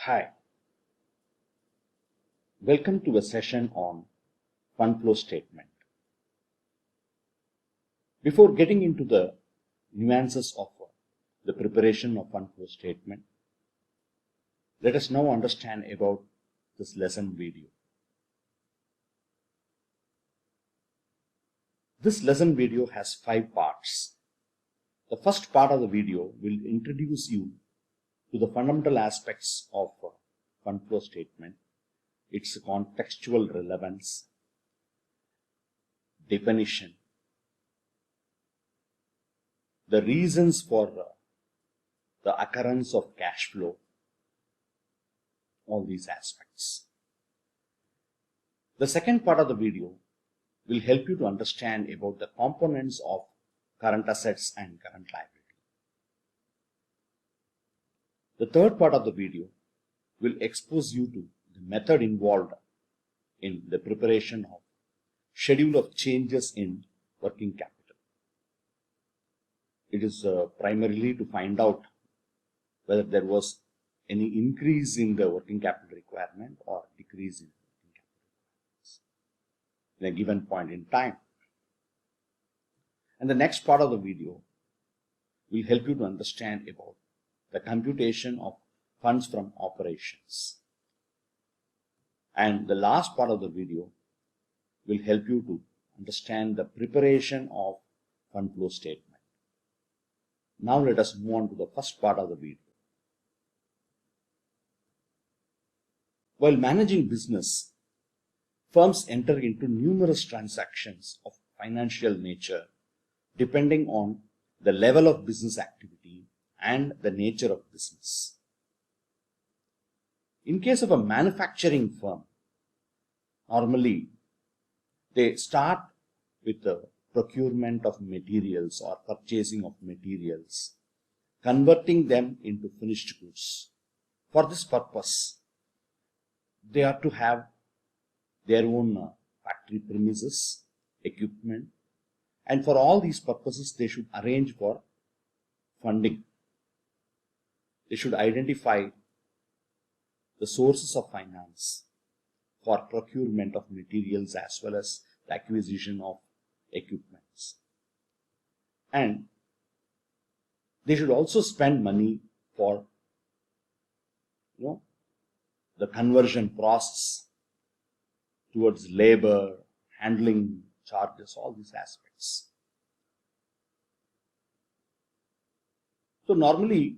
Hi, welcome to a session on fund flow statement. Before getting into the nuances of the preparation of fund flow statement, let us now understand about this lesson video. This lesson video has 5 parts. The first part of the video will introduce you to the fundamental aspects of fund flow statement, its contextual relevance, definition, the reasons for the occurrence of cash flow, all these aspects. The second part of the video will help you to understand about the components of current assets and current liability. The third part of the video will expose you to the method involved in the preparation of schedule of changes in working capital. It is primarily to find out whether there was any increase in the working capital requirement or decrease in working capital requirements in a given point in time. And the next part of the video will help you to understand about the computation of funds from operations. And the last part of the video will help you to understand the preparation of fund flow statement. Now let us move on to the first part of the video. While managing business, firms enter into numerous transactions of financial nature depending on the level of business activity and the nature of business. In case of a manufacturing firm, normally they start with the procurement of materials or purchasing of materials, converting them into finished goods. For this purpose, they are to have their own factory premises, equipment, and for all these purposes they should arrange for funding. They should identify the sources of finance for procurement of materials as well as the acquisition of equipments. And they should also spend money for the conversion process towards labor, handling charges, all these aspects. So normally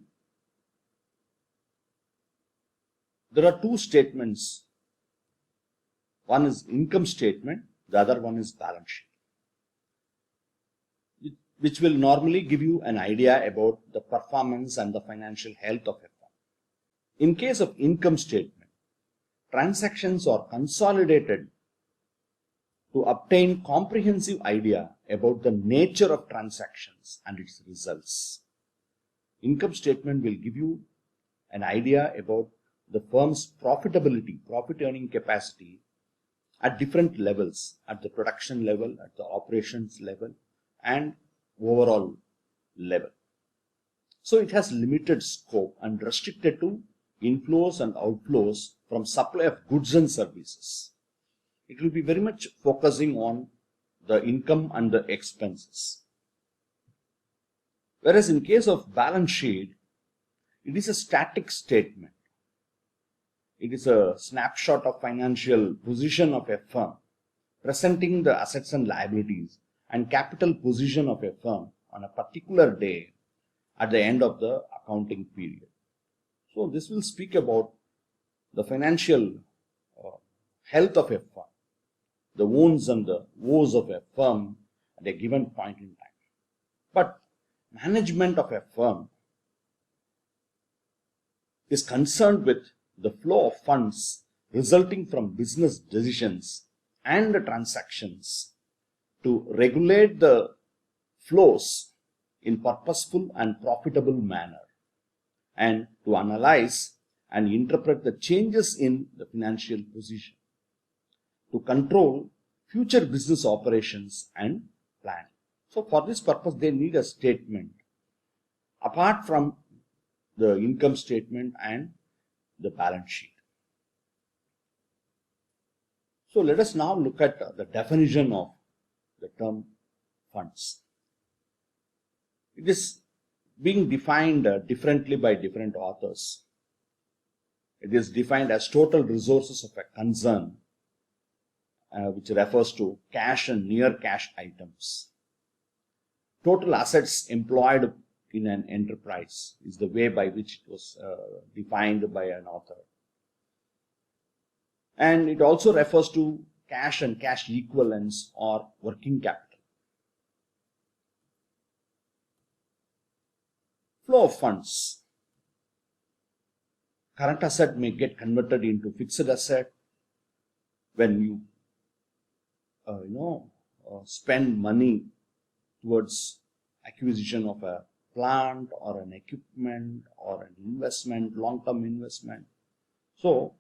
there are two statements. One is income statement, the other one is balance sheet, which will normally give you an idea about the performance and the financial health of a firm. In case of income statement, transactions are consolidated to obtain comprehensive idea about the nature of transactions and its results. Income statement will give you an idea about the firm's profitability, profit earning capacity at different levels, at the production level, at the operations level, and overall level. So it has limited scope and restricted to inflows and outflows from supply of goods and services. It will be very much focusing on the income and the expenses. Whereas in case of balance sheet, it is a static statement. It is a snapshot of financial position of a firm, presenting the assets and liabilities and capital position of a firm on a particular day at the end of the accounting period. So this will speak about the financial health of a firm, the wounds and the woes of a firm at a given point in time. But management of a firm is concerned with the flow of funds resulting from business decisions and the transactions to regulate the flows in purposeful and profitable manner, and to analyze and interpret the changes in the financial position, to control future business operations and planning. So for this purpose they need a statement apart from the income statement and the balance sheet. So let us now look at the definition of the term funds. It is being defined differently by different authors. It is defined as total resources of a concern, which refers to cash and near cash items. Total assets employed in an enterprise is the way by which it was defined by an author. And it also refers to cash and cash equivalents or working capital. Flow of funds. Current asset may get converted into fixed asset when you spend money towards acquisition of a plant or an equipment or an investment, long-term investment. So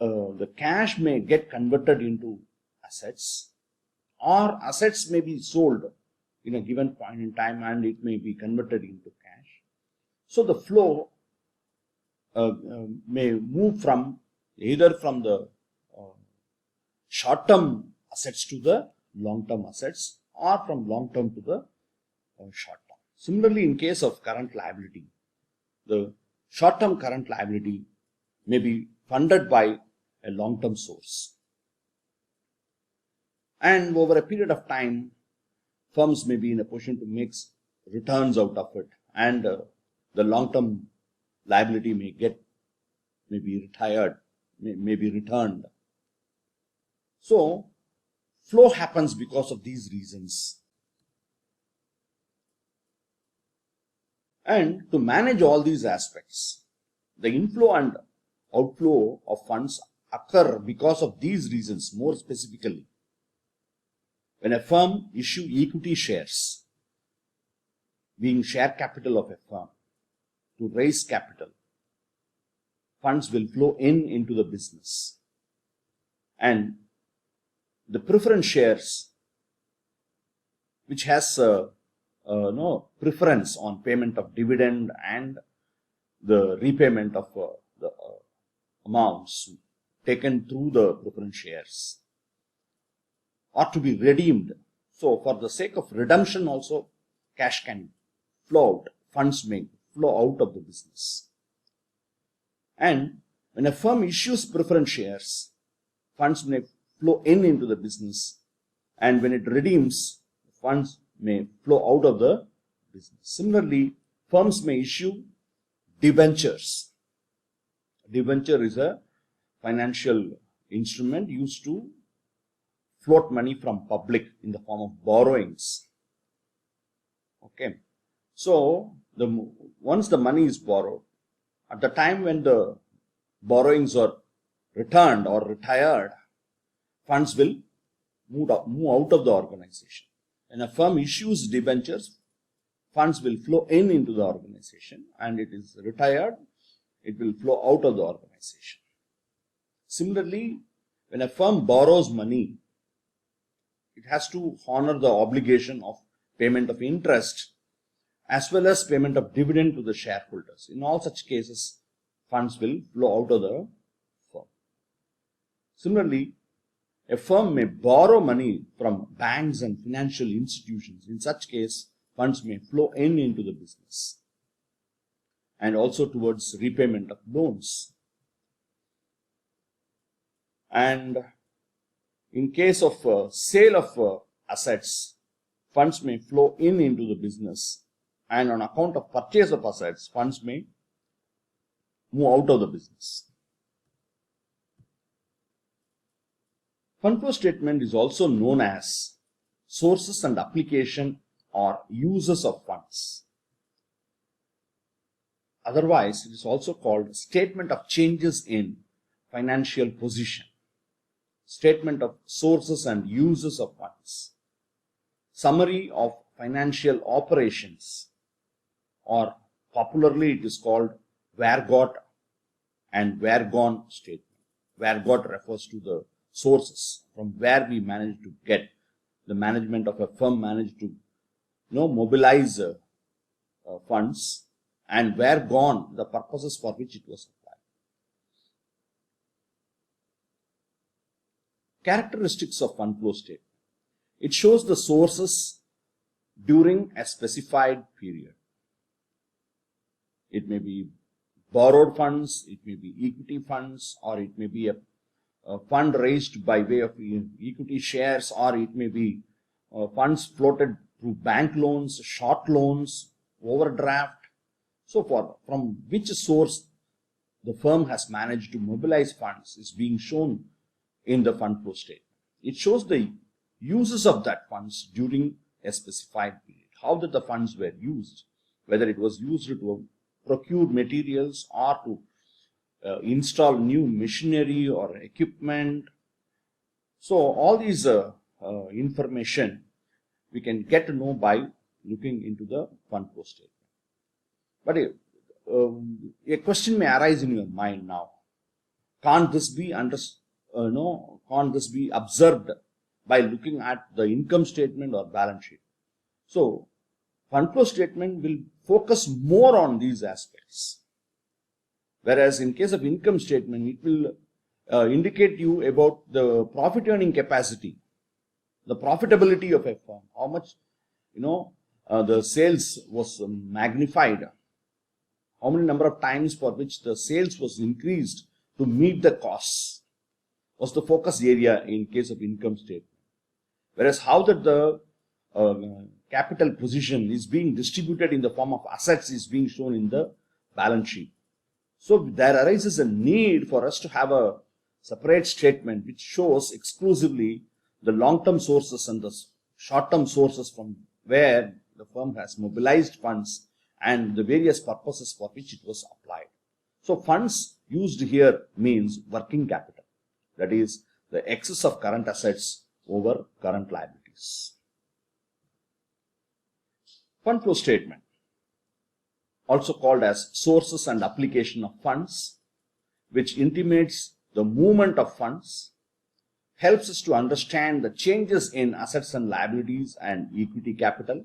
the cash may get converted into assets, or assets may be sold in a given point in time and it may be converted into cash. So the flow may move from either from the short-term assets to the long-term assets, or from long-term to the short-term. Similarly, in case of current liability, the short-term current liability may be funded by a long-term source. And over a period of time, firms may be in a position to make returns out of it, and the long-term liability may be retired, may be returned. So, flow happens because of these reasons. And to manage all these aspects, the inflow and outflow of funds occur because of these reasons. More specifically, when a firm issues equity shares, being share capital of a firm, to raise capital, funds will flow into the business. And the preference shares, which has preference on payment of dividend and the repayment of the amounts taken through the preference shares, are to be redeemed. So for the sake of redemption also, cash can flow out, funds may flow out of the business. And when a firm issues preference shares, funds may flow into the business, and when it redeems, funds may flow out of the business. Similarly, firms may issue debentures. Debenture is a financial instrument used to float money from public in the form of borrowings. Okay, so once the money is borrowed, at the time when the borrowings are returned or retired, funds will move out of the organization. When a firm issues debentures, funds will flow into the organization, and it is retired, it will flow out of the organization. Similarly, when a firm borrows money, it has to honor the obligation of payment of interest as well as payment of dividend to the shareholders. In all such cases, funds will flow out of the firm. Similarly, a firm may borrow money from banks and financial institutions. In such case, funds may flow into the business and also towards repayment of loans. And in case of sale of assets, funds may flow into the business, and on account of purchase of assets, funds may move out of the business. Fund flow statement is also known as sources and application or uses of funds. Otherwise, it is also called statement of changes in financial position, statement of sources and uses of funds, summary of financial operations, or popularly it is called where got and where gone statement. Where got refers to the sources from where we managed to get, the management of a firm managed to mobilize funds, and where gone the purposes for which it was applied. Characteristics of fund flow statement. It shows the sources during a specified period. It may be borrowed funds, it may be equity funds, or it may be a fund raised by way of equity shares, or it may be funds floated through bank loans, short loans, overdraft. So from which source the firm has managed to mobilize funds is being shown in the fund flow statement. It shows the uses of that funds during a specified period. How that the funds were used, whether it was used to procure materials or to install new machinery or equipment. So all these information we can get to know by looking into the fund flow statement. But a question may arise in your mind now. Can't this be can't this be observed by looking at the income statement or balance sheet? So fund flow statement will focus more on these aspects. Whereas in case of income statement, it will indicate you about the profit earning capacity, the profitability of a firm, how much the sales was magnified, how many number of times for which the sales was increased to meet the costs was the focus area in case of income statement. Whereas how that the capital position is being distributed in the form of assets is being shown in the balance sheet. So there arises a need for us to have a separate statement which shows exclusively the long-term sources and the short-term sources from where the firm has mobilized funds and the various purposes for which it was applied. So funds used here means working capital, that is the excess of current assets over current liabilities. Fund flow statement, also called as sources and application of funds, which intimates the movement of funds, helps us to understand the changes in assets and liabilities and equity capital,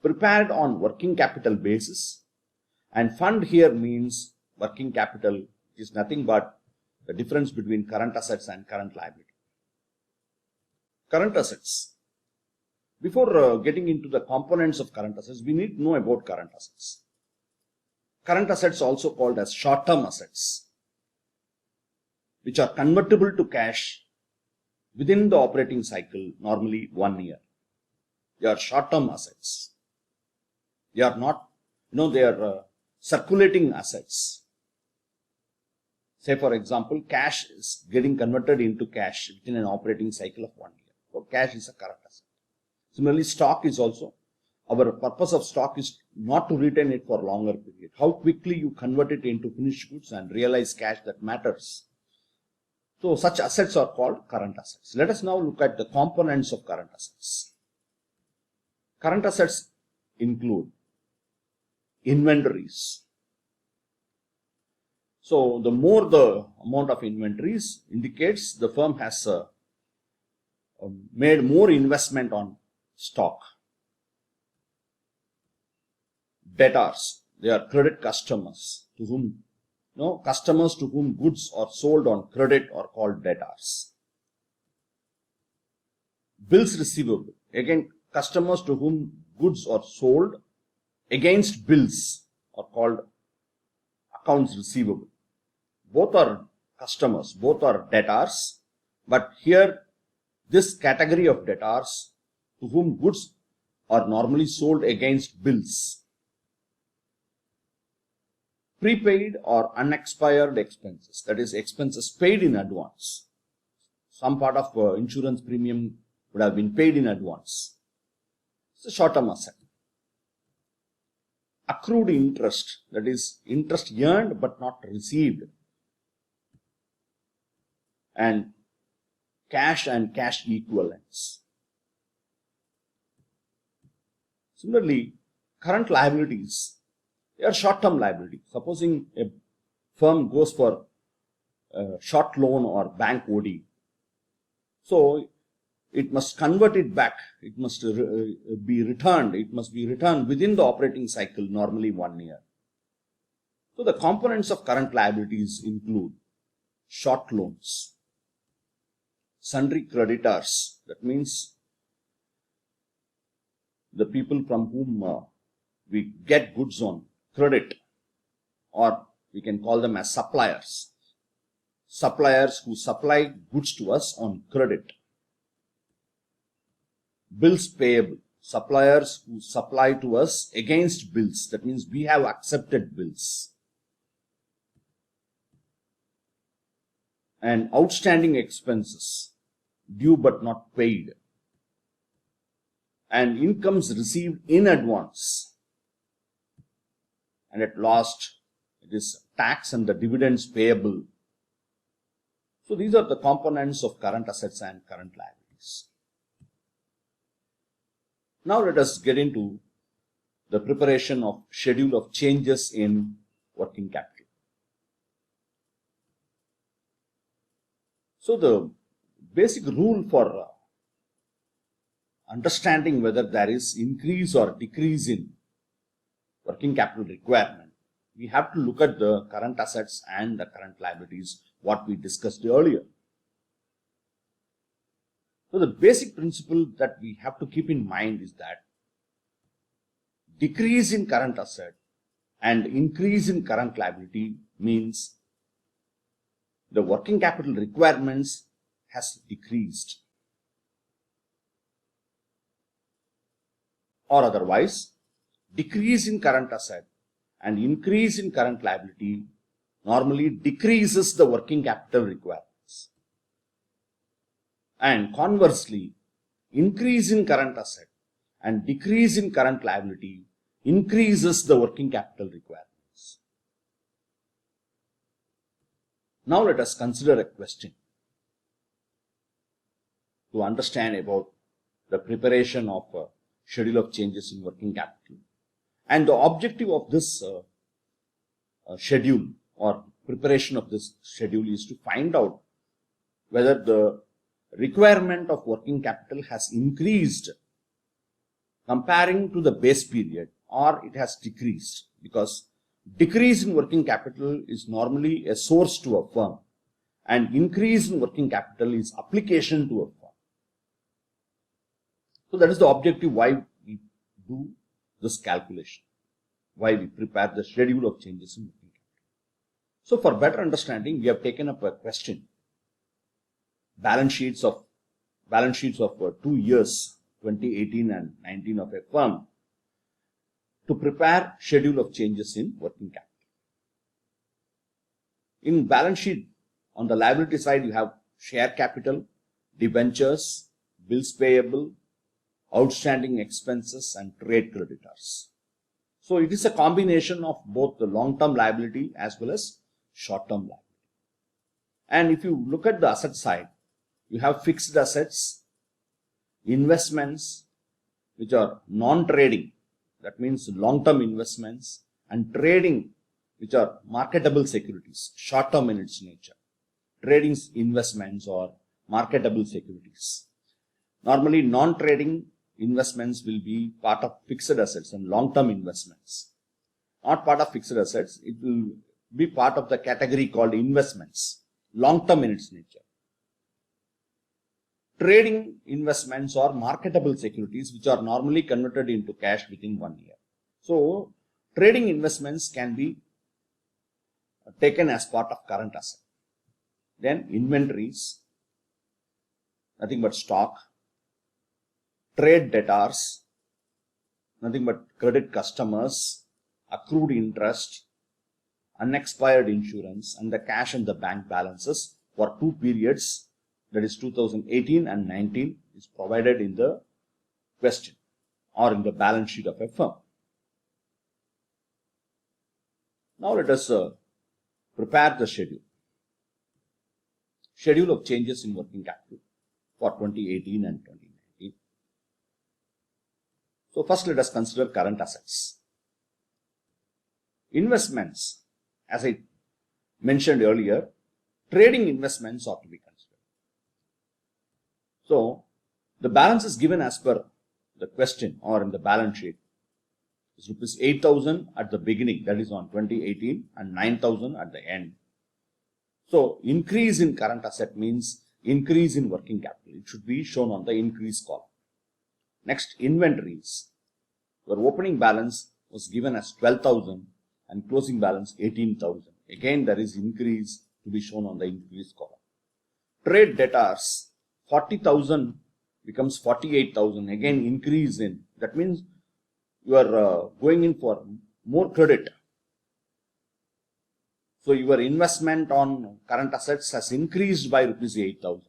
prepared on working capital basis. And fund here means working capital is nothing but the difference between current assets and current liability. Current assets. Before getting into the components of current assets, we need to know about current assets. Current assets, also called as short-term assets, which are convertible to cash within the operating cycle, normally 1 year. They are short-term assets. They are not, they are circulating assets. Say, for example, cash is getting converted into cash within an operating cycle of 1 year. So cash is a current asset. Similarly, stock is also, our purpose of stock is not to retain it for a longer period. How quickly you convert it into finished goods and realize cash, that matters. So such assets are called current assets. Let us now look at the components of current assets. Current assets include inventories. So the more the amount of inventories indicates the firm has made more investment on stock. Debtors, they are credit customers to whom customers to whom goods are sold on credit are called debtors. Bills receivable, again customers to whom goods are sold against bills are called accounts receivable. Both are customers, both are debtors, but here this category of debtors to whom goods are normally sold against bills. Prepaid or unexpired expenses, that is expenses paid in advance. Some part of insurance premium would have been paid in advance. It's a short-term asset. Accrued interest, that is interest earned but not received. And cash and cash equivalents. Similarly, current liabilities, they are short-term liability. Supposing a firm goes for a short loan or bank OD. So it must convert it back. It must be returned. It must be returned within the operating cycle, normally 1 year. So the components of current liabilities include short loans, sundry creditors, that means the people from whom we get goods on credit, or we can call them as suppliers. Suppliers who supply goods to us on credit. Bills payable, suppliers who supply to us against bills, that means we have accepted bills. And outstanding expenses, due but not paid. And incomes received in advance. And at last, it is tax and the dividends payable. So these are the components of current assets and current liabilities. Now let us get into the preparation of schedule of changes in working capital. So the basic rule for understanding whether there is increase or decrease in working capital requirement, we have to look at the current assets and the current liabilities, what we discussed earlier. So the basic principle that we have to keep in mind is that decrease in current asset and increase in current liability means the working capital requirements has decreased. Or otherwise, decrease in current asset and increase in current liability normally decreases the working capital requirements. And conversely, increase in current asset and decrease in current liability increases the working capital requirements. Now let us consider a question to understand about the preparation of a schedule of changes in working capital. And the objective of this schedule or preparation of this schedule is to find out whether the requirement of working capital has increased comparing to the base period or it has decreased, because decrease in working capital is normally a source to a firm and increase in working capital is application to a firm. So that is the objective why we do this calculation, why we prepare the schedule of changes in working capital. So for better understanding, we have taken up a question, balance sheets of 2 years, 2018 and 19 of a firm, to prepare schedule of changes in working capital. In balance sheet, on the liability side, you have share capital, debentures, bills payable, outstanding expenses, and trade creditors. So it is a combination of both the long-term liability as well as short-term liability. And if you look at the asset side, you have fixed assets, investments which are non-trading, that means long-term investments, and trading, which are marketable securities, short-term in its nature. Trading investments or marketable securities. Normally, non-trading investments will be part of fixed assets and long-term investments. Not part of fixed assets, it will be part of the category called investments, long-term in its nature. Trading investments or marketable securities which are normally converted into cash within 1 year. So, trading investments can be taken as part of current asset. Then inventories, nothing but stock, trade debtors, nothing but credit customers, accrued interest, unexpired insurance, and the cash and the bank balances for 2 periods, that is 2018 and 19, is provided in the question or in the balance sheet of a firm. Now let us prepare the schedule. Schedule of changes in working capital for 2018 and 2019. So first let us consider current assets. Investments, as I mentioned earlier, trading investments ought to be considered. So The balance is given as per the question or in the balance sheet. It's rupees 8,000 at the beginning, that is on 2018, and 9,000 at the end. So increase in current asset means increase in working capital. It should be shown on the increase column. Next, inventories. Your opening balance was given as 12,000 and closing balance 18,000. Again, there is increase to be shown on the increase column. Trade debtors, 40,000 becomes 48,000. Again, increase in. That means you are going in for more credit. So your investment on current assets has increased by rupees 8,000.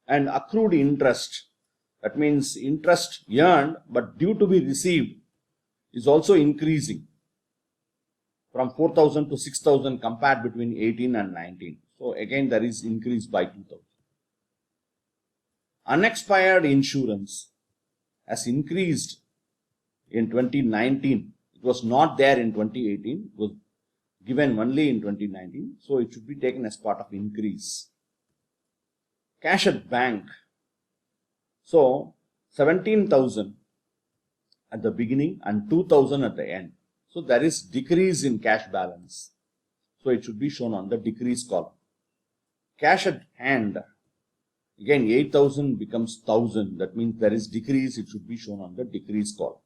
And accrued interest, that means interest earned but due to be received, is also increasing from 4,000 to 6,000 compared between 18 and 19. So again, there is increase by 2,000. Unexpired insurance has increased in 2019. It was not there in 2018. It was given only in 2019. So it should be taken as part of increase. Cash at bank. So 17,000 at the beginning and 2,000 at the end. So there is decrease in cash balance. So it should be shown on the decrease column. Cash at hand. Again, 8,000 becomes 1,000. That means there is decrease. It should be shown on the decrease column.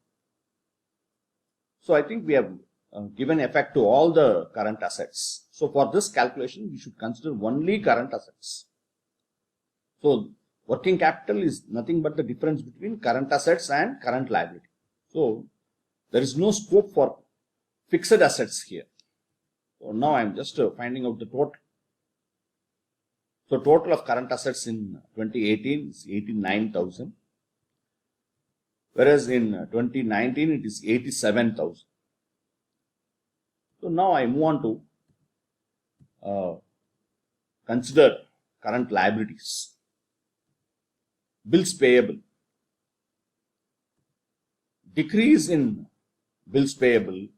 So I think we have given effect to all the current assets. So for this calculation, we should consider only current assets. So working capital is nothing but the difference between current assets and current liability. So there is no scope for fixed assets here. So now I am just finding out the total. So total of current assets in 2018 is 89,000. Whereas in 2019 it is 87,000. So now I move on to consider current liabilities. Bills payable. Decrease in bills payable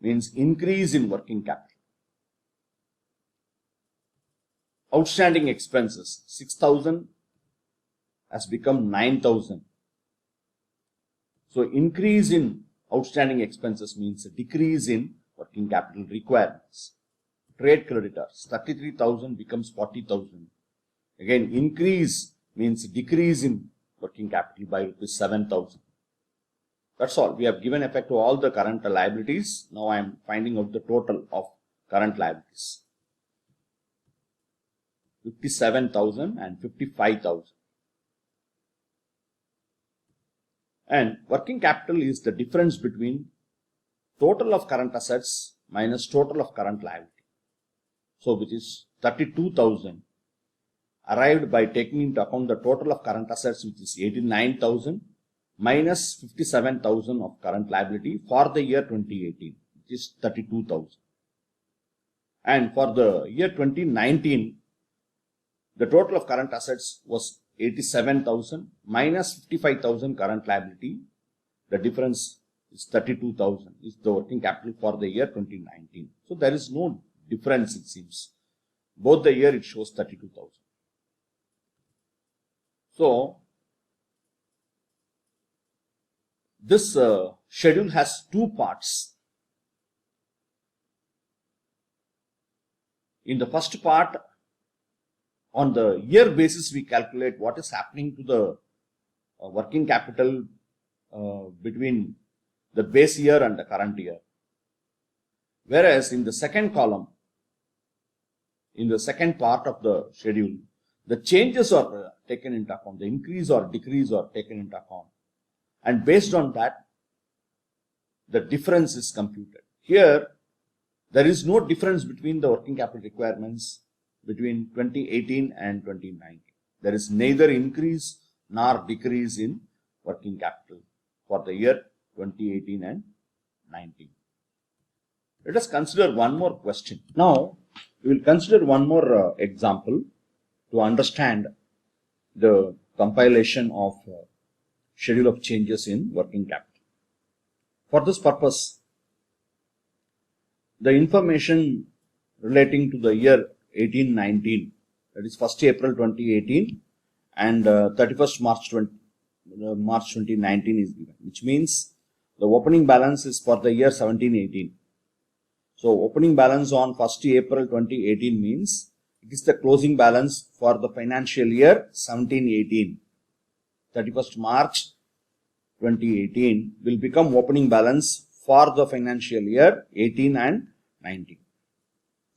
means increase in working capital. Outstanding expenses, 6,000 has become 9,000. So increase in outstanding expenses means a decrease in working capital requirements. Trade creditors, 33,000 becomes 40,000. Again, increase means decrease in working capital by 7,000. That's all. We have given effect to all the current liabilities. Now I am finding out the total of current liabilities. 57,000 and 55,000. And working capital is the difference between total of current assets minus total of current liability. So which is 32,000 arrived by taking into account the total of current assets, which is 89,000 minus 57,000 of current liability for the year 2018, which is 32,000. And for the year 2019, the total of current assets was 87,000 minus 55,000 current liability. The difference is 32,000 is the working capital for the year 2019. So there is no difference, it seems. Both the year it shows 32,000. So this schedule has two parts. In the first part, on the year basis, we calculate what is happening to the working capital between the base year and the current year. Whereas in the second column, in the second part of the schedule, the changes are taken into account, the increase or decrease are taken into account. And based on that, the difference is computed. Here, there is no difference between the working capital requirements between 2018 and 2019. There is neither increase nor decrease in working capital for the year 2018 and 19. Let us consider one more question. Now, we will consider one more example to understand the compilation of schedule of changes in working capital. For this purpose, the information relating to the year 18-19, that is 1st April 2018 and 31st March 2019 is given, which means the opening balance is for the year 17-18. So opening balance on 1st April 2018 means it is the closing balance for the financial year 17-18. 31st March 2018 will become opening balance for the financial year 18 and 19.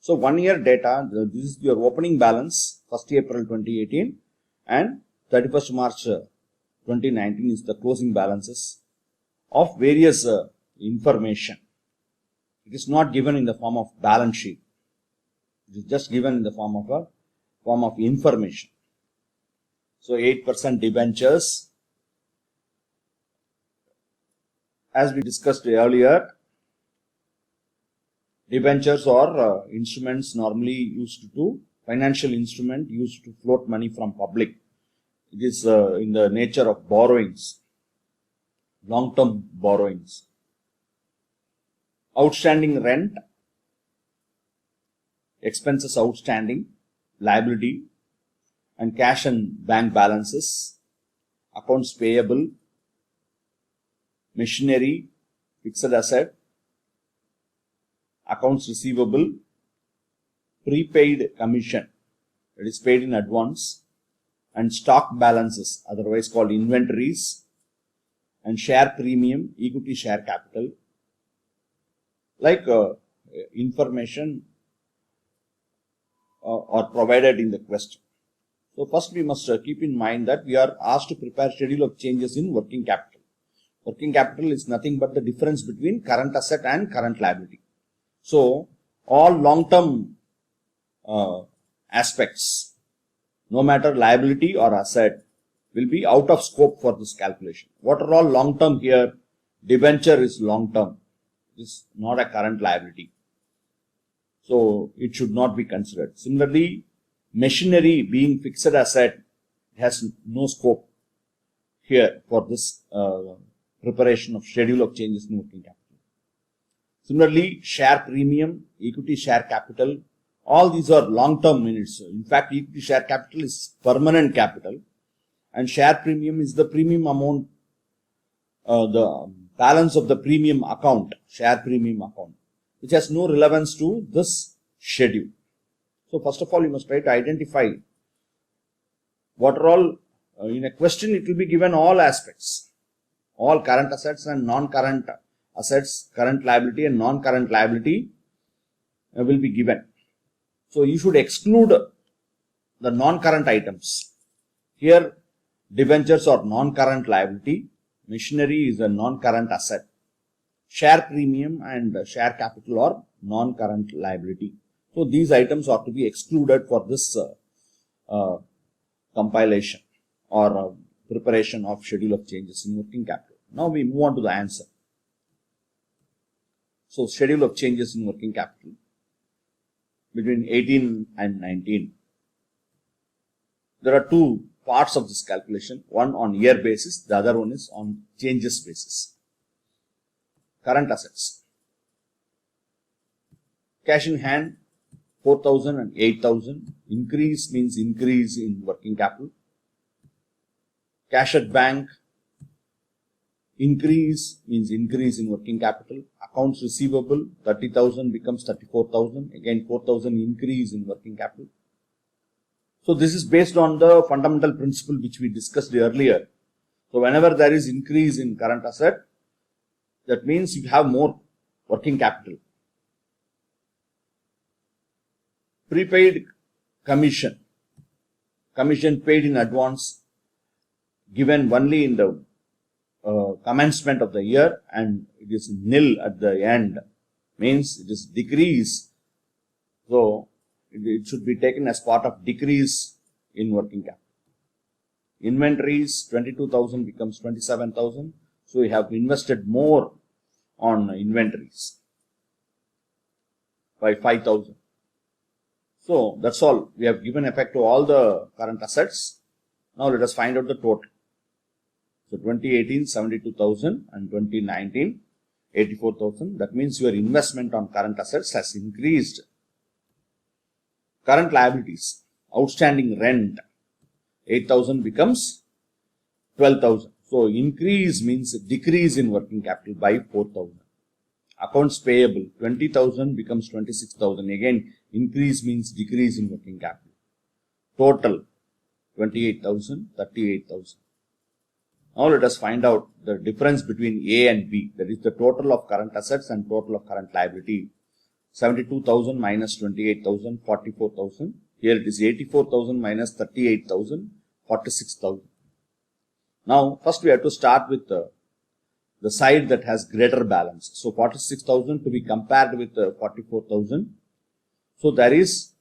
So 1 year data, this is your opening balance 1st April 2018 and 31st March 2019 is the closing balances of various information. It is not given in the form of balance sheet. It is just given in the form of information. So 8% debentures. As we discussed earlier, debentures are instruments normally used to, financial instrument used to float money from public. It is in the nature of borrowings, long-term borrowings. Outstanding rent, expenses outstanding, liability, and cash and bank balances, accounts payable, machinery, fixed asset, accounts receivable, prepaid commission, that is paid in advance, and stock balances, otherwise called inventories, and share premium, equity share capital, like information are provided in the question. So first we must keep in mind that we are asked to prepare schedule of changes in working capital. Working capital is nothing but the difference between current asset and current liability. So all long-term aspects, no matter liability or asset, will be out of scope for this calculation. What are all long-term here? Debenture is long-term. It is not a current liability. So it should not be considered. Similarly, machinery being fixed asset has no scope here for this preparation of schedule of changes in working capital. Similarly, share premium, equity share capital, all these are long-term units. In fact, equity share capital is permanent capital and share premium is the premium amount, the balance of the premium account, share premium account, which has no relevance to this schedule. So first of all, you must try to identify what are all, in a question it will be given all aspects, all current assets and non-current assets, current liability and non-current liability will be given. So you should exclude the non-current items. Here debentures are non-current liability, machinery is a non-current asset, share premium and share capital are non-current liability. So these items are to be excluded for this compilation or preparation of schedule of changes in working capital. Now we move on to the answer. So schedule of changes in working capital between 18 and 19. There are two parts of this calculation, one on year basis, the other one is on changes basis. Current assets. Cash in hand 4,000 and 8,000. Increase means increase in working capital. Cash at bank. Increase means increase in working capital. Accounts receivable 30,000 becomes 34,000. Again 4,000 increase in working capital. So this is based on the fundamental principle which we discussed earlier. So whenever there is increase in current asset, that means you have more working capital. Prepaid commission. Commission paid in advance, given only in the commencement of the year and it is nil at the end, means it is decrease. So it should be taken as part of decrease in working capital. Inventories 22,000 becomes 27,000. So we have invested more on inventories by 5,000. So that's all. We have given effect to all the current assets. Now let us find out the total. So 2018 72,000 and 2019 84,000. That means your investment on current assets has increased. Current liabilities, outstanding rent, 8,000 becomes 12,000. So increase means decrease in working capital by 4,000. Accounts payable 20,000 becomes 26,000. Again, increase means decrease in working capital. Total 28,000, 38,000. Now let us find out the difference between A and B. That is the total of current assets and total of current liability. 72,000 minus 28,000, 44,000. Here it is 84,000 minus 38,000, 46,000. Now first we have to start with the side that has greater balance. So 46,000 to be compared with 44,000. So there is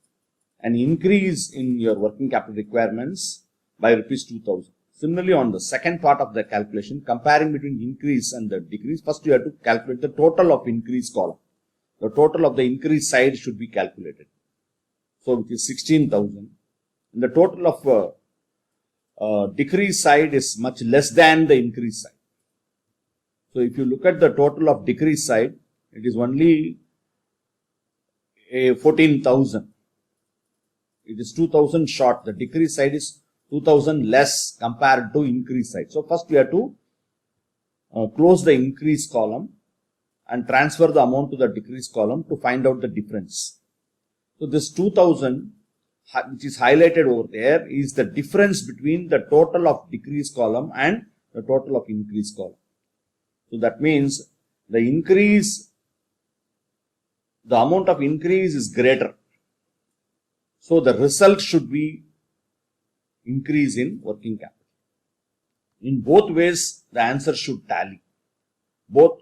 an increase in your working capital requirements by rupees 2,000. Similarly, on the second part of the calculation, comparing between increase and the decrease, first you have to calculate the total of increase column. The total of the increase side should be calculated. So which is 16,000. And the total of decrease side is much less than the increase side. So if you look at the total of decrease side, it is only 14,000. It is 2,000 short. The decrease side is 2,000 less compared to increase side. So first we have to close the increase column and transfer the amount to the decrease column to find out the difference. So this 2,000 which is highlighted over there is the difference between the total of decrease column and the total of increase column. So that means the amount of increase is greater. So the result should be increase in working capital. In both ways, the answer should tally. Both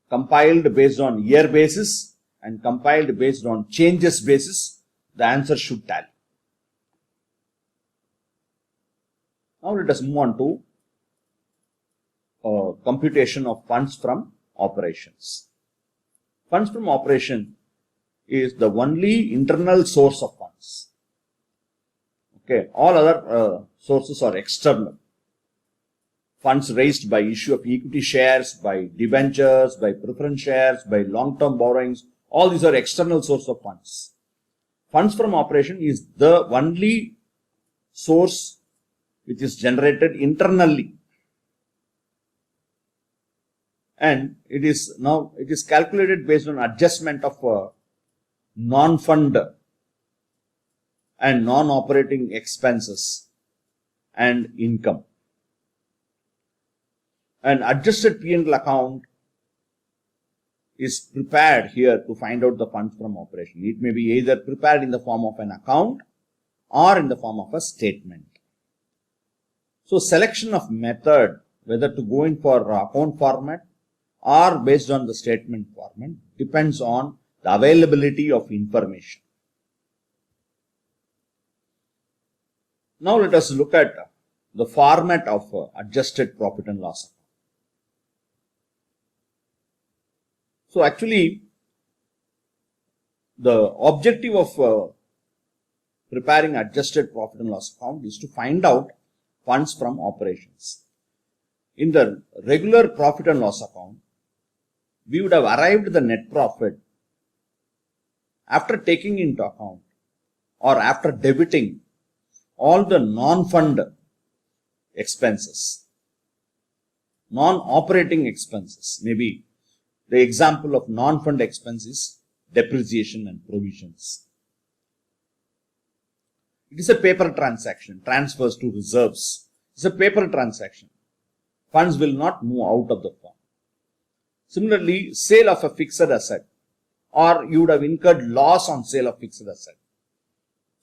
compiled based on year basis and compiled based on changes basis, the answer should tally. Now let us move on to computation of funds from operations. Funds from operation is the only internal source of funds. Okay, all other sources are external. Funds raised by issue of equity shares, by debentures, by preference shares, by long-term borrowings, all these are external source of funds. Funds from operation is the only source which is generated internally. And it is calculated based on adjustment of non-fund and non-operating expenses and income. An adjusted P&L account is prepared here to find out the funds from operation. It may be either prepared in the form of an account or in the form of a statement. So selection of method, whether to go in for account format or based on the statement format, depends on the availability of information. Now let us look at the format of adjusted profit and loss account. So actually, the objective of preparing adjusted profit and loss account is to find out funds from operations. In the regular profit and loss account, we would have arrived at the net profit after taking into account or after debiting all the non-fund expenses, non-operating expenses. Maybe the example of non-fund expense is depreciation and provisions. It is a paper transaction, transfers to reserves. It's a paper transaction. Funds will not move out of the firm. Similarly, sale of a fixed asset, or you would have incurred loss on sale of fixed asset.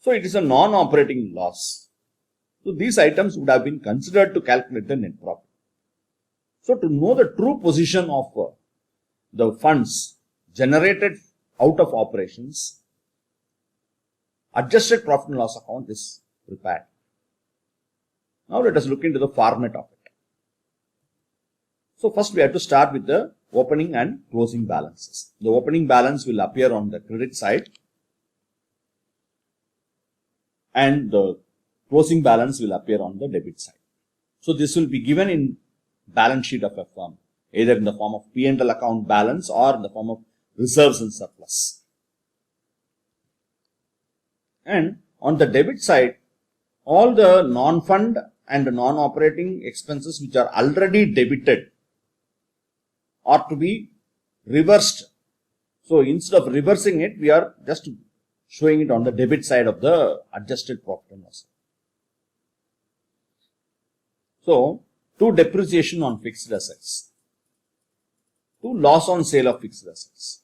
So it is a non-operating loss. So these items would have been considered to calculate the net profit. So to know the true position of the funds generated out of operations, adjusted profit and loss account is prepared. Now let us look into the format of it. So first we have to start with the opening and closing balances. The opening balance will appear on the credit side and the closing balance will appear on the debit side. So this will be given in balance sheet of a firm, either in the form of P&L account balance or in the form of reserves and surplus. And on the debit side, all the non-fund and non-operating expenses which are already debited are to be reversed. So instead of reversing it, we are just showing it on the debit side of the adjusted profit and loss. So, to depreciation on fixed assets, to loss on sale of fixed assets.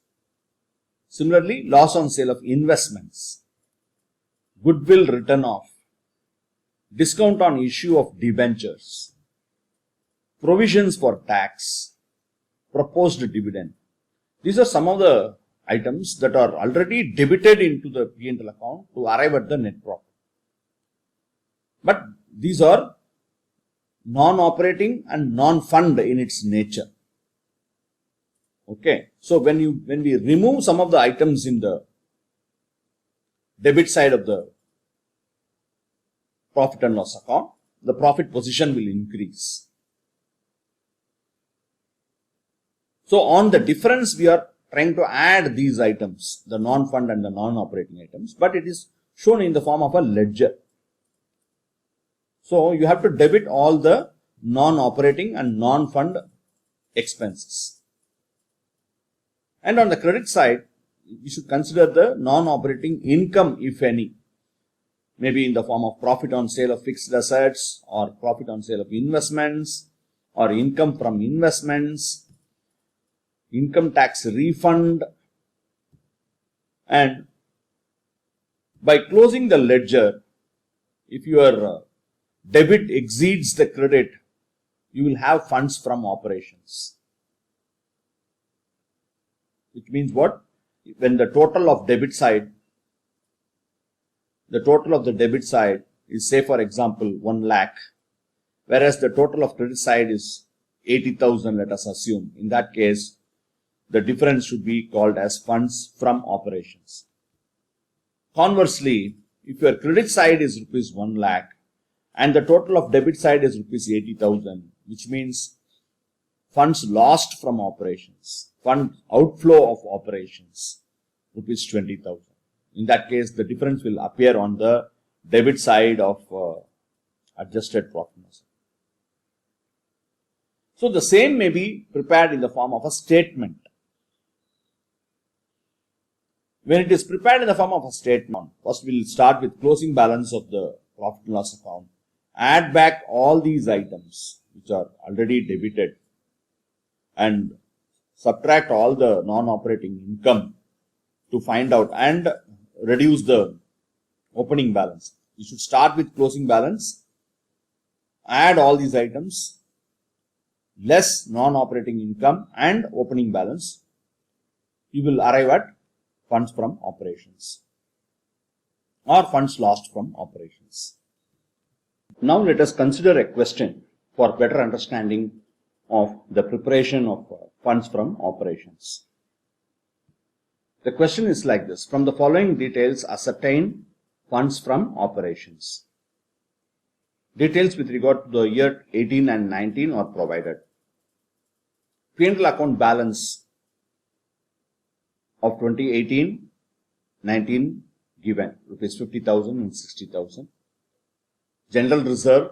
Similarly, loss on sale of investments, goodwill written off, discount on issue of debentures, provisions for tax, proposed dividend. These are some of the items that are already debited into the P&L account to arrive at the net profit. But these are non-operating and non-fund in its nature. Okay, so when we remove some of the items in the debit side of the profit and loss account, the profit position will increase. So on the difference, we are trying to add these items, the non-fund and the non-operating items, but it is shown in the form of a ledger. So you have to debit all the non-operating and non-fund expenses. And on the credit side, you should consider the non-operating income, if any, maybe in the form of profit on sale of fixed assets or profit on sale of investments or income from investments, income tax refund. And by closing the ledger, if your debit exceeds the credit, you will have funds from operations. Which means what? When the total of debit side, is, say for example 1 lakh, whereas the total of credit side is 80,000, let us assume. In that case, the difference should be called as funds from operations. Conversely, if your credit side is rupees 1 lakh and the total of debit side is rupees 80,000, which means funds lost from operations, fund outflow of operations, rupees 20,000. In that case, the difference will appear on the debit side of adjusted profit and loss. So the same may be prepared in the form of a statement. When it is prepared in the form of a statement, first we will start with closing balance of the profit and loss account, add back all these items which are already debited and subtract all the non-operating income to find out and reduce the opening balance. You should start with closing balance, add all these items, less non-operating income and opening balance. You will arrive at funds from operations or funds lost from operations. Now let us consider a question for better understanding of the preparation of funds from operations. The question is like this: from the following details, ascertain funds from operations. Details with regard to the year 18 and 19 are provided. P&L account balance of 2018-19 given, rupees 50,000 and 60,000. General reserve,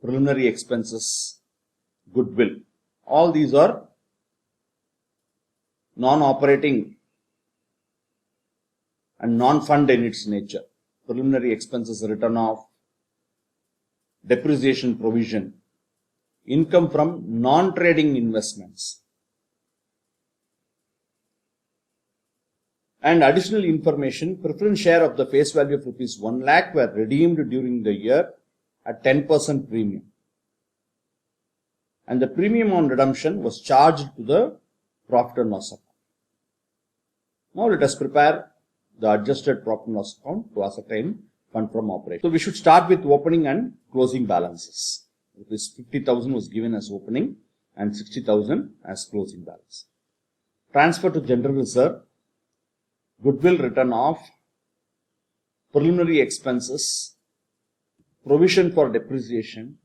preliminary expenses, goodwill. All these are non-operating and non-fund in its nature. Preliminary expenses written off, depreciation provision, income from non-trading investments, and additional information. Preference share of the face value of rupees 1 lakh were redeemed during the year at 10% premium, and the premium on redemption was charged to the profit and loss account. Now let us prepare the adjusted profit and loss account to ascertain fund from operation. So we should start with opening and closing balances. Rupees 50,000 was given as opening and 60,000 as closing balance. Transfer to general reserve, goodwill written off, preliminary expenses, provision for depreciation,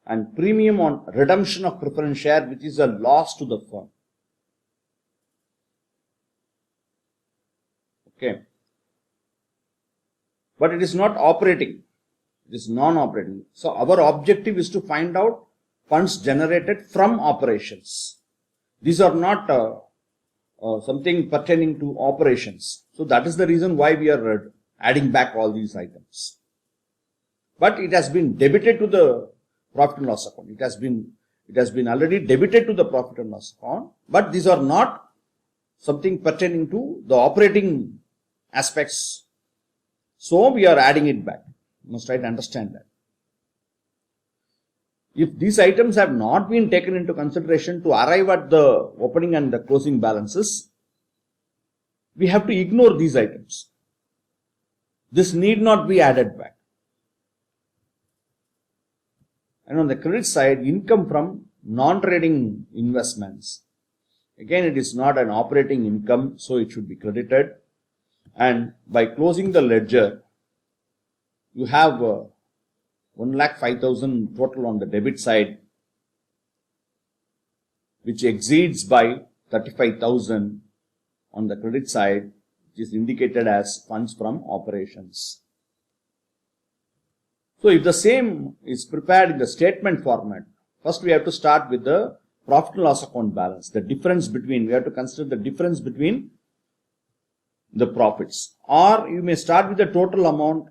and premium on redemption of preference share, which is a loss to the firm. Okay. But it is not operating. This non-operating. So our objective is to find out funds generated from operations. These are not something pertaining to operations. So that is the reason why we are adding back all these items. But it has been debited to the profit and loss account. It has been already debited to the profit and loss account. But these are not something pertaining to the operating aspects. So we are adding it back. You must try to understand that. If these items have not been taken into consideration to arrive at the opening and the closing balances, we have to ignore these items. This need not be added back. And on the credit side, income from non-trading investments. Again, it is not an operating income, so it should be credited. And by closing the ledger, you have 1,05,000 total on the debit side, which exceeds by 35,000 on the credit side, which is indicated as funds from operations. So if the same is prepared in the statement format, first we have to start with the profit and loss account balance. The difference between, we have to consider the difference between the profits. Or you may start with the total amount.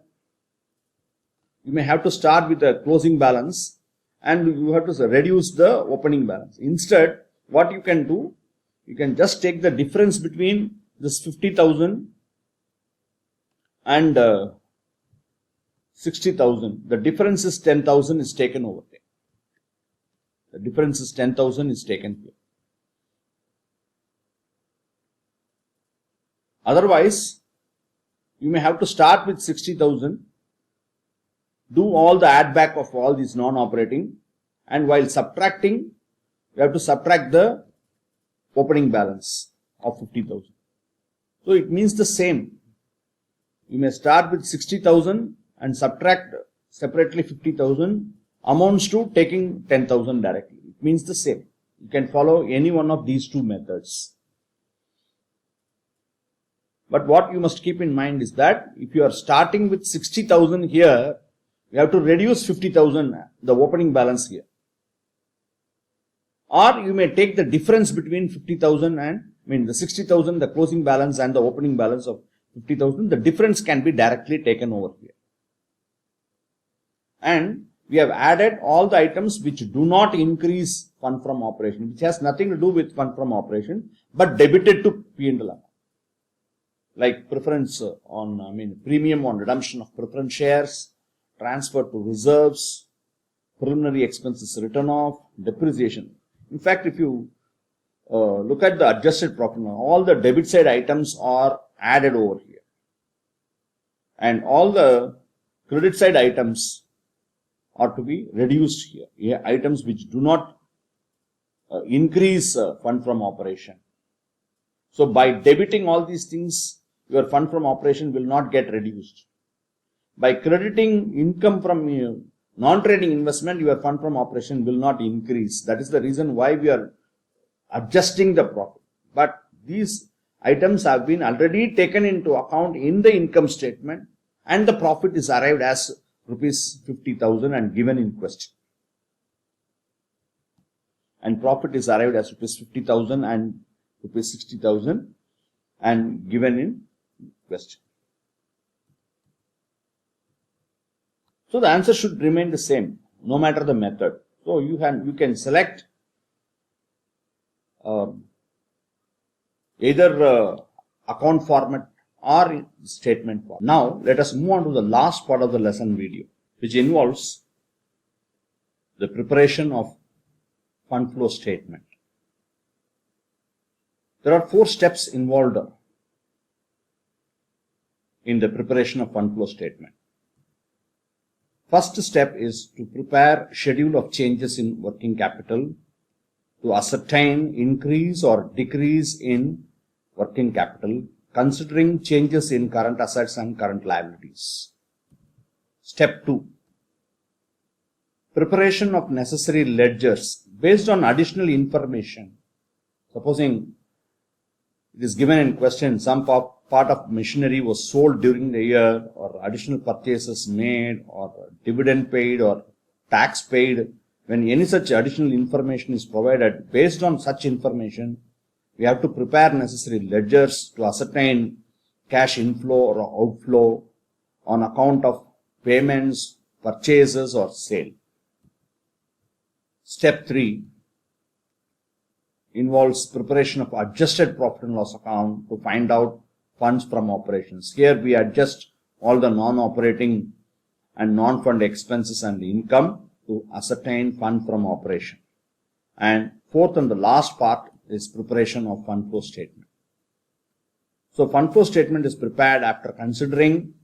You may have to start with the closing balance and you have to reduce the opening balance. Instead, what you can do, you can just take the difference between this 50,000 and 60,000. The difference is 10,000 is taken over there. The difference is 10,000 is taken here. Otherwise, you may have to start with 60,000, do all the add back of all these non-operating, and while subtracting, you have to subtract the opening balance of 50,000. So it means the same. You may start with 60,000 and subtract separately 50,000 amounts to taking 10,000 directly. It means the same. You can follow any one of these two methods. But what you must keep in mind is that if you are starting with 60,000 here, you have to reduce 50,000, the opening balance here. Or you may take the difference between 50,000 and, the 60,000, the closing balance and the opening balance of 50,000. The difference can be directly taken over here. And we have added all the items which do not increase fund from operation, which has nothing to do with fund from operation, but debited to P&L account. Like preference premium on redemption of preference shares, transfer to reserves, preliminary expenses written off, depreciation. In fact, if you look at the adjusted profit, all the debit side items are added over here. And all the credit side items are to be reduced here. Items which do not increase fund from operation. So by debiting all these things, your fund from operation will not get reduced. By crediting income from non-trading investment, your fund from operation will not increase. That is the reason why we are adjusting the profit. But these items have been already taken into account in the income statement and the profit is arrived as rupees 50,000 and given in question. And profit is arrived as rupees 50,000 and rupees 60,000 and given in question. So the answer should remain the same, no matter the method. So you can select either account format or statement format. Now let us move on to the last part of the lesson video, which involves the preparation of fund flow statement. There are 4 steps involved in the preparation of fund flow statement. First step is to prepare schedule of changes in working capital to ascertain increase or decrease in working capital considering changes in current assets and current liabilities. Step 2. Preparation of necessary ledgers based on additional information. Supposing it is given in question some part of machinery was sold during the year or additional purchases made or dividend paid or tax paid, when any such additional information is provided, based on such information, we have to prepare necessary ledgers to ascertain cash inflow or outflow on account of payments, purchases or sale. Step 3 involves preparation of adjusted profit and loss account to find out funds from operations. Here we adjust all the non-operating and non-fund expenses and income to ascertain fund from operation. And fourth and the last part is preparation of fund flow statement. So fund flow statement is prepared after considering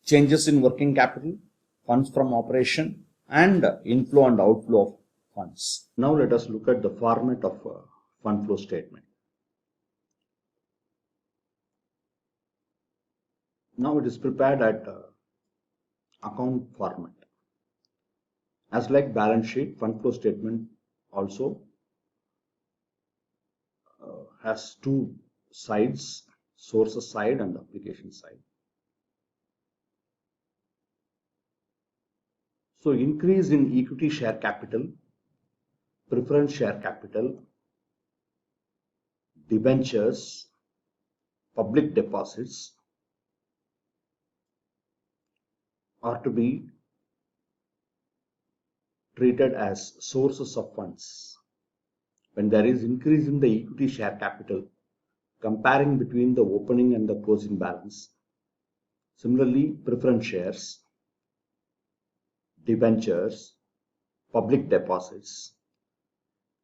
changes in working capital, funds from operation, and inflow and outflow of funds. Now let us look at the format of fund flow statement. Now it is prepared at account format. As like balance sheet, fund flow statement also has two sides, sources side and application side. So increase in equity share capital, preference share capital, debentures, public deposits are to be treated as sources of funds. When there is increase in the equity share capital, comparing between the opening and the closing balance. Similarly, preference shares, debentures, public deposits.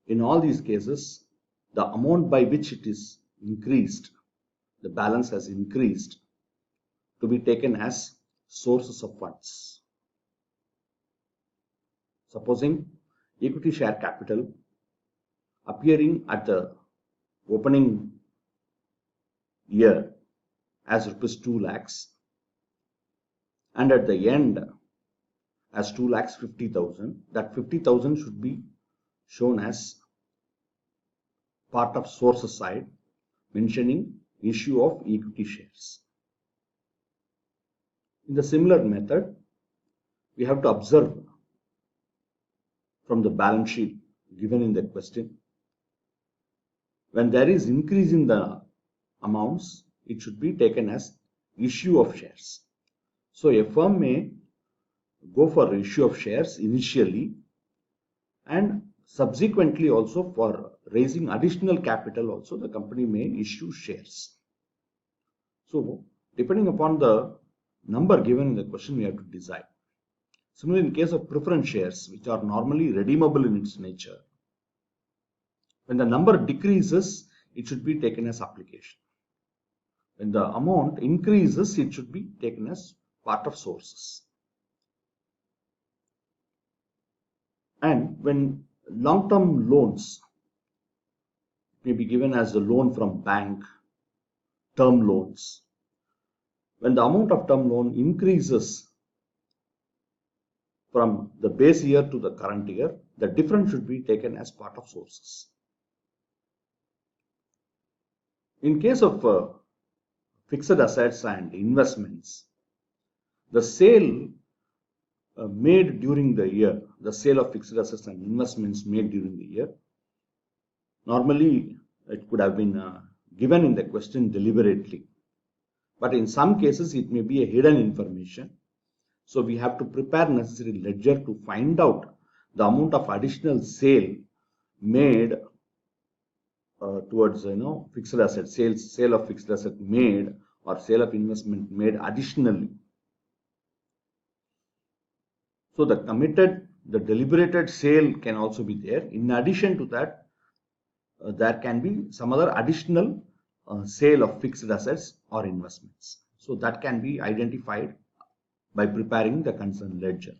In all these cases, the amount by which it is increased, the balance has increased, to be taken as sources of funds. Supposing equity share capital appearing at the opening year as rupees 2 lakhs and at the end as 2 lakhs 50,000, that 50,000 should be shown as part of sources side, mentioning issue of equity shares. In the similar method, we have to observe from the balance sheet given in the question. When there is increase in the amounts, it should be taken as issue of shares. So a firm may go for issue of shares initially and subsequently also for raising additional capital also the company may issue shares. So depending upon the number given in the question, we have to decide. Similarly, in case of preference shares, which are normally redeemable in its nature, when the number decreases, it should be taken as application. When the amount increases, it should be taken as part of sources. And when long-term loans may be given as a loan from bank, term loans, when the amount of term loan increases from the base year to the current year, the difference should be taken as part of sources. In case of fixed assets and investments, the sale made during the year, the sale of fixed assets and investments made during the year, normally it could have been given in the question deliberately. But in some cases, it may be a hidden information. So we have to prepare necessary ledger to find out the amount of additional sale made towards fixed asset sale of fixed asset made or sale of investment made additionally. So the deliberated sale can also be there. In addition to that, there can be some other additional sale of fixed assets or investments. So that can be identified by preparing the concerned ledger.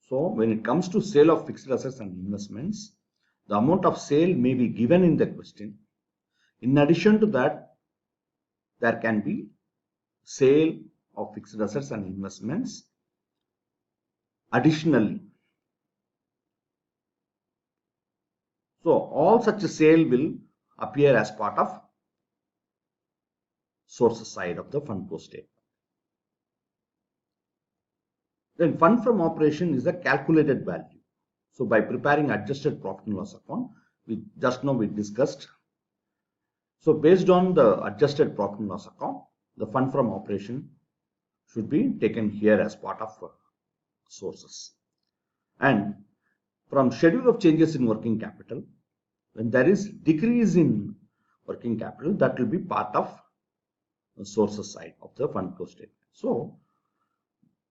So when it comes to sale of fixed assets and investments, the amount of sale may be given in the question. In addition to that, there can be sale of fixed assets and investments additionally. So all such a sale will appear as part of sources side of the fund flow statement. Then fund from operation is a calculated value. So by preparing adjusted profit and loss account, we discussed. So based on the adjusted profit and loss account, the fund from operation should be taken here as part of sources. And from schedule of changes in working capital, when there is decrease in working capital, that will be part of the sources side of the fund flow statement. So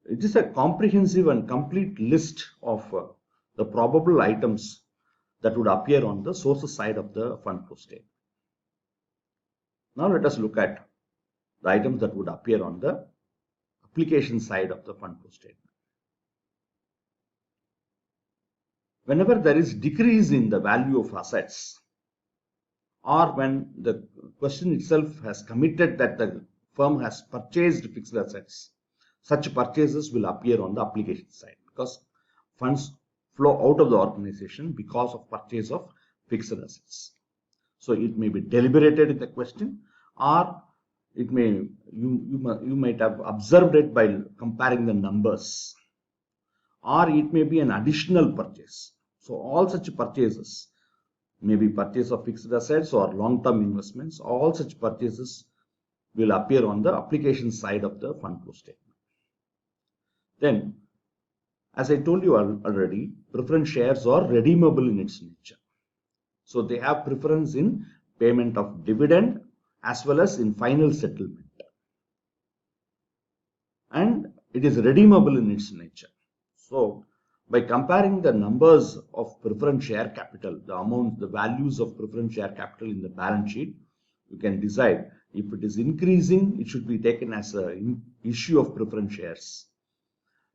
it is a comprehensive and complete list of the probable items that would appear on the sources side of the fund flow statement. Now let us look at the items that would appear on the application side of the fund flow statement. Whenever there is decrease in the value of assets, or when the question itself has committed that the firm has purchased fixed assets, such purchases will appear on the application side because funds flow out of the organization because of purchase of fixed assets. So it may be deliberated in the question, or it may you might have observed it by comparing the numbers, or it may be an additional purchase. So all such purchases, maybe purchase of fixed assets or long-term investments, all such purchases will appear on the application side of the fund flow statement. Then, as I told you already, preference shares are redeemable in its nature. So they have preference in payment of dividend as well as in final settlement. And it is redeemable in its nature. So by comparing the numbers of preference share capital, the amount, the values of preference share capital in the balance sheet, you can decide if it is increasing, it should be taken as an issue of preference shares.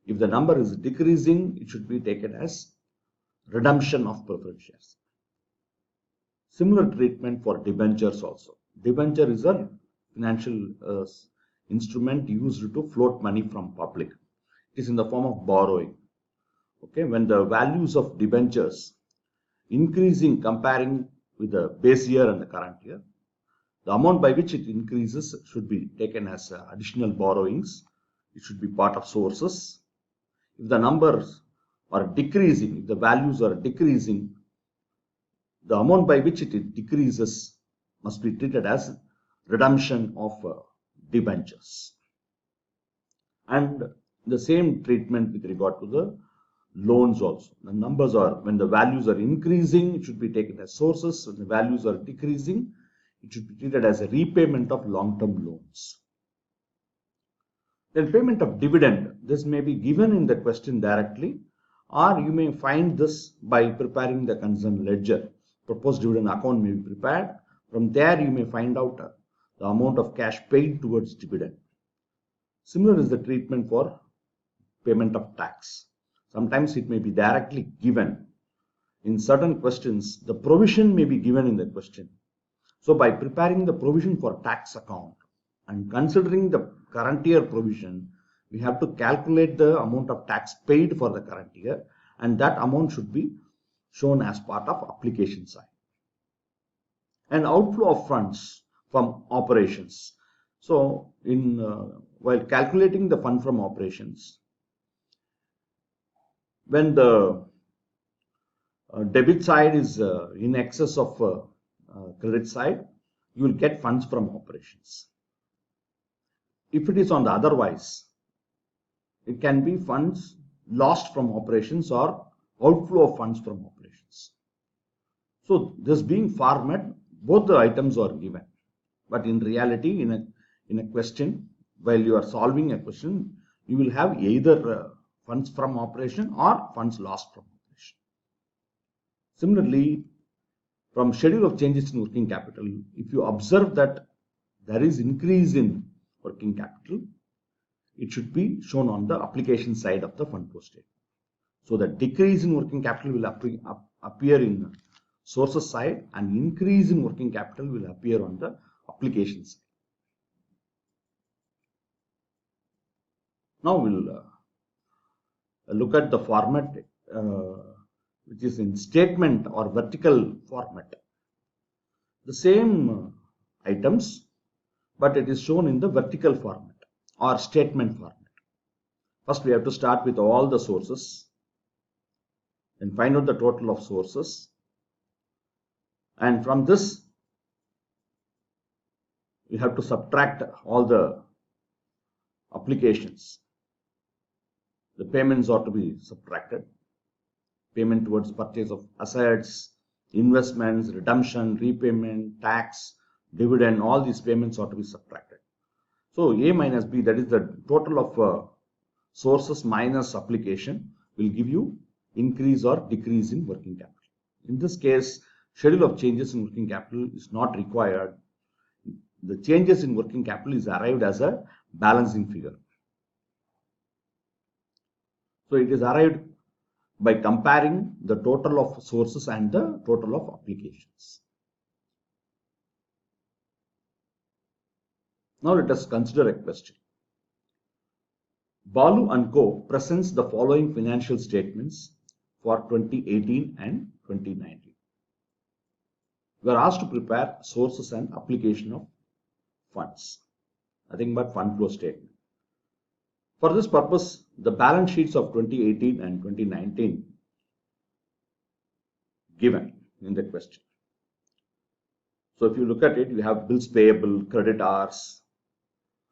If the number is decreasing, it should be taken as redemption of preference shares. Similar treatment for debentures also. Debenture is a financial instrument used to float money from public. It is in the form of borrowing. Okay, when the values of debentures increasing comparing with the base year and the current year, the amount by which it increases should be taken as additional borrowings. It should be part of sources. If the numbers are decreasing, if the values are decreasing, the amount by which it decreases must be treated as redemption of debentures. And the same treatment with regard to the loans also. The numbers are, when the values are increasing, it should be taken as sources. When the values are decreasing, it should be treated as a repayment of long-term loans. Then payment of dividend. This may be given in the question directly, or you may find this by preparing the concerned ledger. Proposed dividend account may be prepared. From there, you may find out the amount of cash paid towards dividend. Similar is the treatment for payment of tax. Sometimes it may be directly given. In certain questions, the provision may be given in the question. So by preparing the provision for tax account and considering the current year provision, we have to calculate the amount of tax paid for the current year, and that amount should be shown as part of application side. And outflow of funds from operations. So while calculating the fund from operations, when the debit side is in excess of credit side, you will get funds from operations. If it is on the otherwise, it can be funds lost from operations or outflow of funds from operations. So this being format, both the items are given, but in reality, in a question, while you are solving a question, you will have either funds from operation or funds lost from operation. Similarly, from schedule of changes in working capital, if you observe that there is increase in working capital, it should be shown on the application side of the fund flow statement. So the decrease in working capital will appear in sources side, and increase in working capital will appear on the application side. Now we'll look at the format which is in statement or vertical format. The same items, but it is shown in the vertical format or statement format. First, we have to start with all the sources and find out the total of sources. And from this, we have to subtract all the applications. The payments are to be subtracted. Payment towards purchase of assets, investments, redemption, repayment, tax, dividend, all these payments are to be subtracted. So A minus B, that is the total of sources minus application, will give you increase or decrease in working capital. In this case, schedule of changes in working capital is not required. The changes in working capital is arrived as a balancing figure. So it is arrived by comparing the total of sources and the total of applications. Now let us consider a question. Balu and Co. presents the following financial statements for 2018 and 2019. We are asked to prepare sources and application of funds. Nothing but fund flow statement. For this purpose, the balance sheets of 2018 and 2019 given in the question. So if you look at it, you have bills payable, creditors,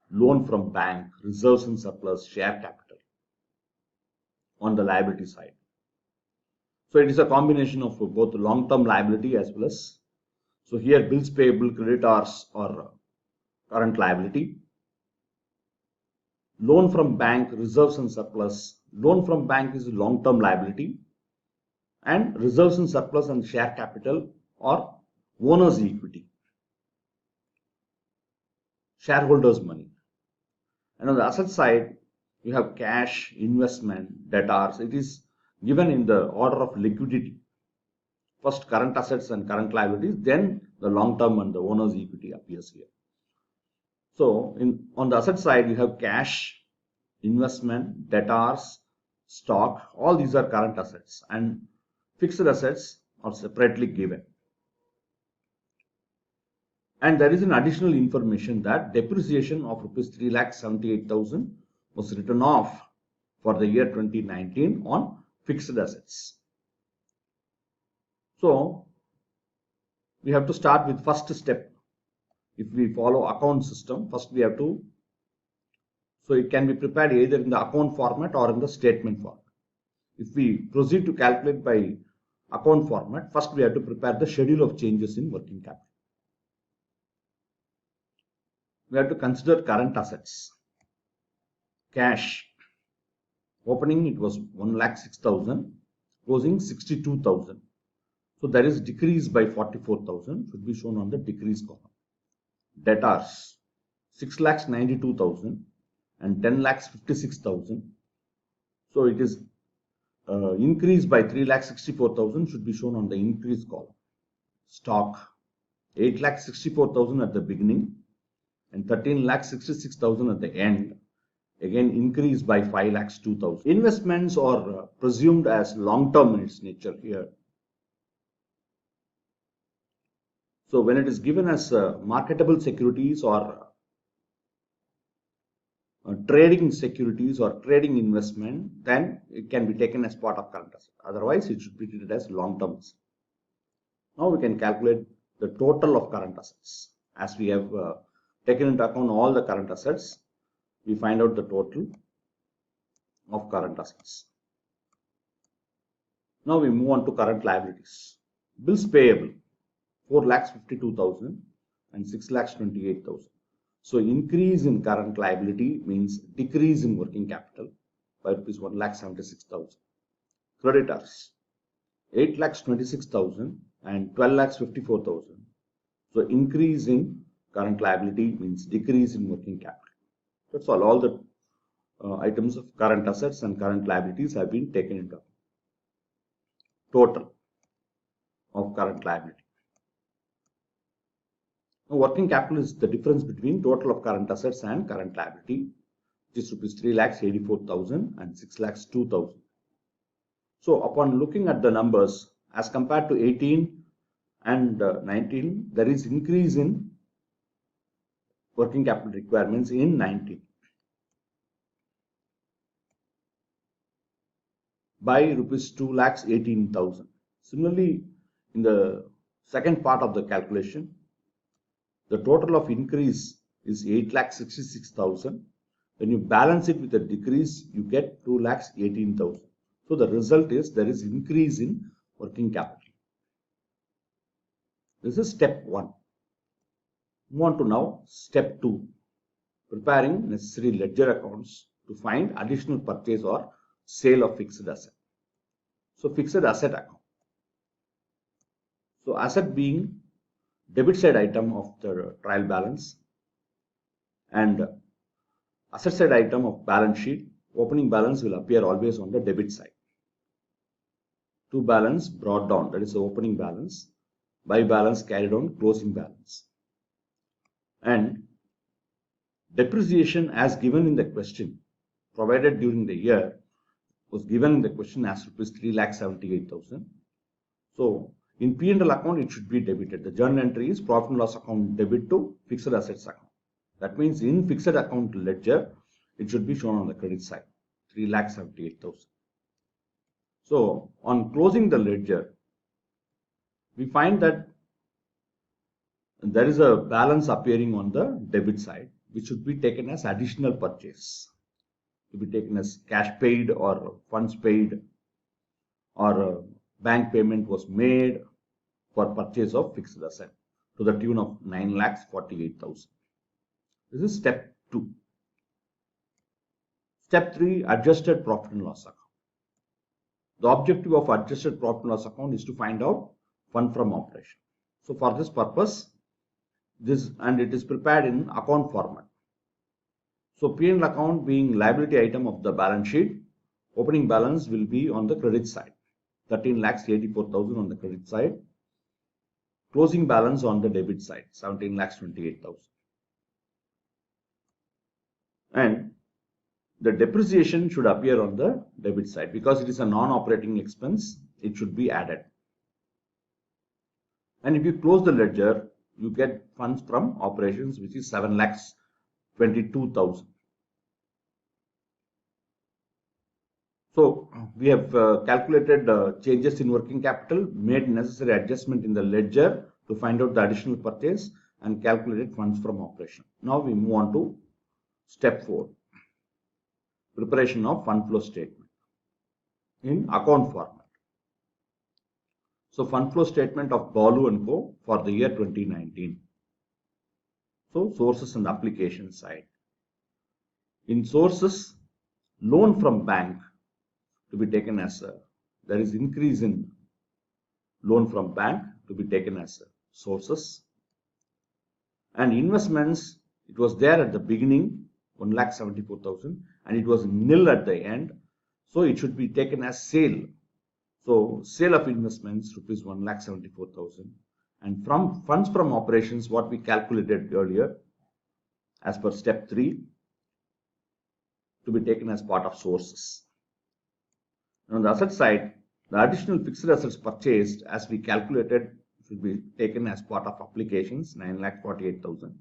loan from bank, reserves and surplus, share capital on the liability side. So it is a combination of both long-term liability as well as, so here bills payable, creditors or current liability. Loan from bank, reserves and surplus. Loan from bank is long-term liability, and reserves and surplus and share capital or owner's equity, shareholders' money. And on the asset side, you have cash, investment, debtors. It is given in the order of liquidity. First current assets and current liabilities, then the long-term and the owner's equity appears here. So on the asset side, you have cash, investment, debtors, stock. All these are current assets, and fixed assets are separately given. And there is an additional information that depreciation of rupees 3,78,000 was written off for the year 2019 on fixed assets. So we have to start with first step. If we follow account system, first we have to, so it can be prepared either in the account format or in the statement format. If we proceed to calculate by account format, first we have to prepare the schedule of changes in working capital. We have to consider current assets. Cash, opening it was 1,06,000, closing 62,000. So there is decrease by 44,000, should be shown on the decrease column. Debtors, 6,92,000 and 10,56,000. So it is increased by 3,64,000, should be shown on the increase column. Stock, 8,64,000 at the beginning and 13,66,000 at the end. Again increased by 5,02,000. Investments are presumed as long-term in its nature here. So when it is given as marketable securities or trading securities or trading investment, then it can be taken as part of current asset. Otherwise, it should be treated as long-term asset. Now we can calculate the total of current assets. As we have taken into account all the current assets, we find out the total of current assets. Now we move on to current liabilities. Bills payable, 4,52,000 and 6,28,000. So increase in current liability means decrease in working capital by rupees 1,76,000. Creditors, 8,26,000 and 12,54,000. So increase in current liability means decrease in working capital. That's all. All the items of current assets and current liabilities have been taken into account. Total of current liability. Now, working capital is the difference between total of current assets and current liability, which is rupees 3,84,000 and 6,02,000. So upon looking at the numbers as compared to 18 and 19, there is increase in working capital requirements in 19. by rupees 2,18,000. Similarly, in the second part of the calculation, the total of increase is 8,66,000. When you balance it with a decrease, you get 2,18,000. So the result is there is increase in working capital. This is step 1. Move on to now step 2. Preparing necessary ledger accounts to find additional purchase or sale of fixed asset. So fixed asset account. So asset being debit side item of the trial balance and asset side item of balance sheet. Opening balance will appear always on the debit side. To balance brought down, that is the opening balance. By balance carried on closing balance. And depreciation as given in the question provided during the year was given in the question as rupees 3,78,000. So in P&L account it should be debited. The journal entry is profit and loss account debit to fixed assets account. That means in fixed account ledger it should be shown on the credit side, 3,78,000. So on closing the ledger, we find that there is a balance appearing on the debit side, which should be taken as additional purchase, to be taken as cash paid or funds paid or bank payment was made for purchase of fixed asset to the tune of 9,48,000. This is step 2. Step 3, adjusted profit and loss account. The objective of adjusted profit and loss account is to find out fund from operation. So for this purpose, it is prepared in account format. So P&L account being liability item of the balance sheet, opening balance will be on the credit side, 13,84,000 on the credit side. Closing balance on the debit side, 17,28,000. And the depreciation should appear on the debit side because it is a non-operating expense. It should be added. And if you close the ledger, you get funds from operations, which is 7,22,000. So we have calculated changes in working capital, made necessary adjustment in the ledger to find out the additional purchase and calculated funds from operation. Now we move on to step 4. Preparation of fund flow statement in account format. So fund flow statement of Balu & Co. for the year 2019. So sources and application side. In sources, loan from bank to be taken as there is increase in loan from bank to be taken as sources. And investments, it was there at the beginning, 1,74,000, and it was nil at the end. So it should be taken as sale. So sale of investments, rupees 1,74,000. And from funds from operations, what we calculated earlier, as per step 3, to be taken as part of sources. On the asset side, the additional fixed assets purchased, as we calculated, should be taken as part of applications, 9,48,000.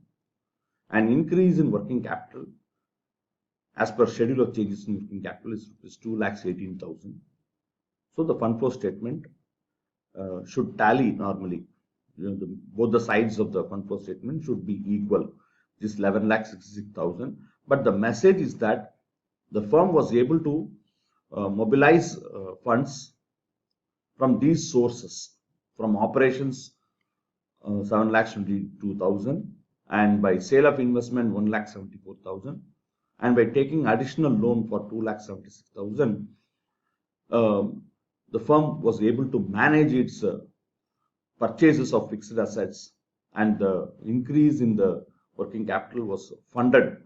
An increase in working capital, as per schedule of changes in working capital, is 2,18,000. So the fund flow statement should tally normally. Both the sides of the fund flow statement should be equal. This 11,66,000. But the message is that the firm was able to mobilize funds from these sources, from operations 7,22,000, and by sale of investment 1,74,000, and by taking additional loan for 2,76,000, the firm was able to manage its purchases of fixed assets, and the increase in the working capital was funded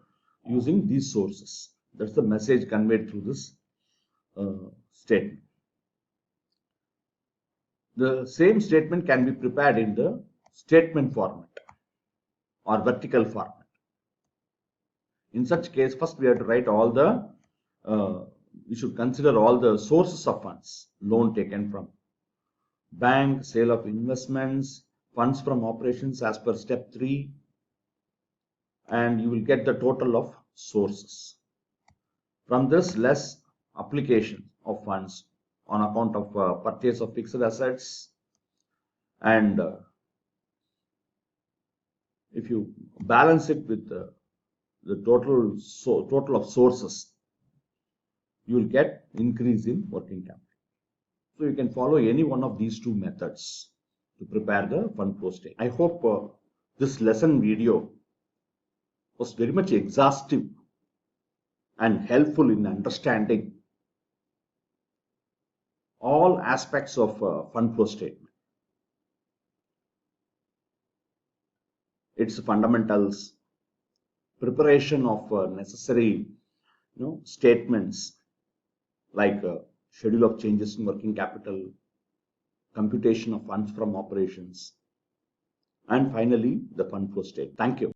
using these sources. That's the message conveyed through this statement. The same statement can be prepared in the statement format or vertical format. In such case, first we have to write all the, we should consider all the sources of funds, loan taken from bank, sale of investments, funds from operations as per step 3, and you will get the total of sources. From this, less application of funds on account of purchase of fixed assets, and if you balance it with the total of sources, you will get increase in working capital. So you can follow any one of these two methods to prepare the fund flow statement. I hope this lesson video was very much exhaustive and helpful in understanding all aspects of fund flow statement, its fundamentals, preparation of necessary statements like schedule of changes in working capital, computation of funds from operations, and finally the fund flow statement. Thank you.